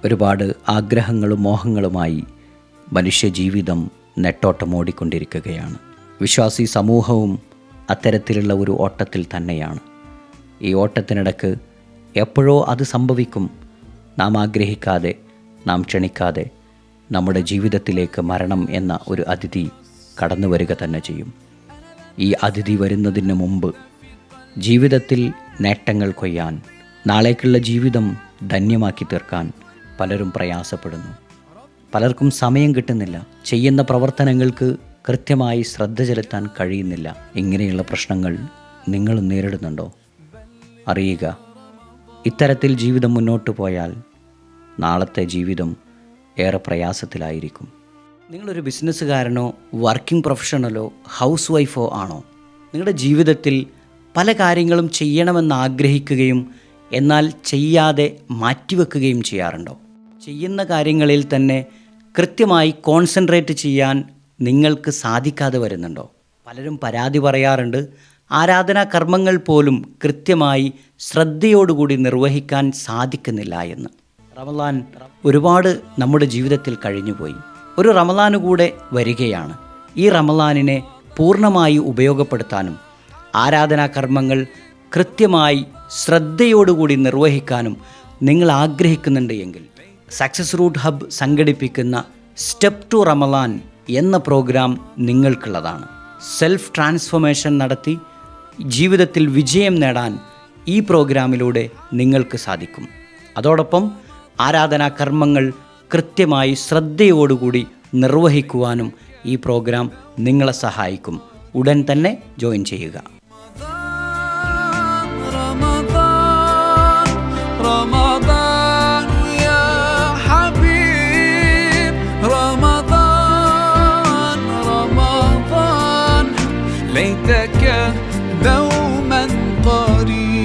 ഒരുപാട് ആഗ്രഹങ്ങളും മോഹങ്ങളുമായി മനുഷ്യജീവിതം നെട്ടോട്ടമോടിക്കൊണ്ടിരിക്കുകയാണ്. വിശ്വാസി സമൂഹവും അത്തരത്തിലുള്ള ഒരു ഓട്ടത്തിൽ തന്നെയാണ്. ഈ ഓട്ടത്തിനിടക്ക് എപ്പോഴോ അത് സംഭവിക്കും. നാം ആഗ്രഹിക്കാതെ, നാം ക്ഷണിക്കാതെ നമ്മുടെ ജീവിതത്തിലേക്ക് മരണം എന്ന ഒരു അതിഥി കടന്നു വരിക തന്നെ ചെയ്യും. ഈ അതിഥി വരുന്നതിന് മുമ്പ് ജീവിതത്തിൽ നേട്ടങ്ങൾ കൊയ്യാൻ, നാളേക്കുള്ള ജീവിതം ധന്യമാക്കി തീർക്കാൻ പലരും പ്രയാസപ്പെടുന്നു. പലർക്കും സമയം കിട്ടുന്നില്ല. ചെയ്യുന്ന പ്രവർത്തനങ്ങൾക്ക് കൃത്യമായി ശ്രദ്ധ ചെലുത്താൻ കഴിയുന്നില്ല. ഇങ്ങനെയുള്ള പ്രശ്നങ്ങൾ നിങ്ങൾ നേരിടുന്നുണ്ടോ? അറിയുക, ഇത്തരത്തിൽ ജീവിതം മുന്നോട്ട് പോയാൽ നാളത്തെ ജീവിതം ഏറെ പ്രയാസത്തിലായിരിക്കും. നിങ്ങളൊരു ബിസിനസ്സുകാരനോ വർക്കിംഗ് പ്രൊഫഷണലോ ഹൗസ് വൈഫോ ആണോ? നിങ്ങളുടെ ജീവിതത്തിൽ പല കാര്യങ്ങളും ചെയ്യണമെന്ന് ആഗ്രഹിക്കുകയും എന്നാൽ ചെയ്യാതെ മാറ്റിവെക്കുകയും ചെയ്യാറുണ്ടോ? ചെയ്യുന്ന കാര്യങ്ങളിൽ തന്നെ കൃത്യമായി കോൺസെൻട്രേറ്റ് ചെയ്യാൻ നിങ്ങൾക്ക് സാധിക്കാതെ വരുന്നുണ്ടോ? പലരും പരാതി പറയാറുണ്ട്, ആരാധനാ കർമ്മങ്ങൾ പോലും കൃത്യമായി ശ്രദ്ധയോടുകൂടി നിർവഹിക്കാൻ സാധിക്കുന്നില്ല എന്ന്. റമളാൻ ഒരുപാട് നമ്മുടെ ജീവിതത്തിൽ കഴിഞ്ഞുപോയി. ഒരു റമളാന് കൂടെ വരികയാണ്. ഈ റമളാനിനെ പൂർണ്ണമായി ഉപയോഗപ്പെടുത്താനും ആരാധനാ കർമ്മങ്ങൾ കൃത്യമായി ശ്രദ്ധയോടുകൂടി നിർവഹിക്കാനും നിങ്ങൾ ആഗ്രഹിക്കുന്നുണ്ട് എങ്കിൽ സക്സസ് റൂട്ട് ഹബ് സംഘടിപ്പിക്കുന്ന സ്റ്റെപ്പ് ടു റമളാൻ എന്ന പ്രോഗ്രാം നിങ്ങൾക്കുള്ളതാണ്. സെൽഫ് ട്രാൻസ്ഫോർമേഷൻ നടത്തി ജീവിതത്തിൽ വിജയം നേടാൻ ഈ പ്രോഗ്രാമിലൂടെ നിങ്ങൾക്ക് സാധിക്കും. അതോടൊപ്പം ആരാധനാ കർമ്മങ്ങൾ കൃത്യമായി ശ്രദ്ധയോടുകൂടി നിർവഹിക്കുവാനും ഈ പ്രോഗ്രാം നിങ്ങളെ സഹായിക്കും. ഉടൻ തന്നെ ജോയിൻ ചെയ്യുക. ليتك دوما قريب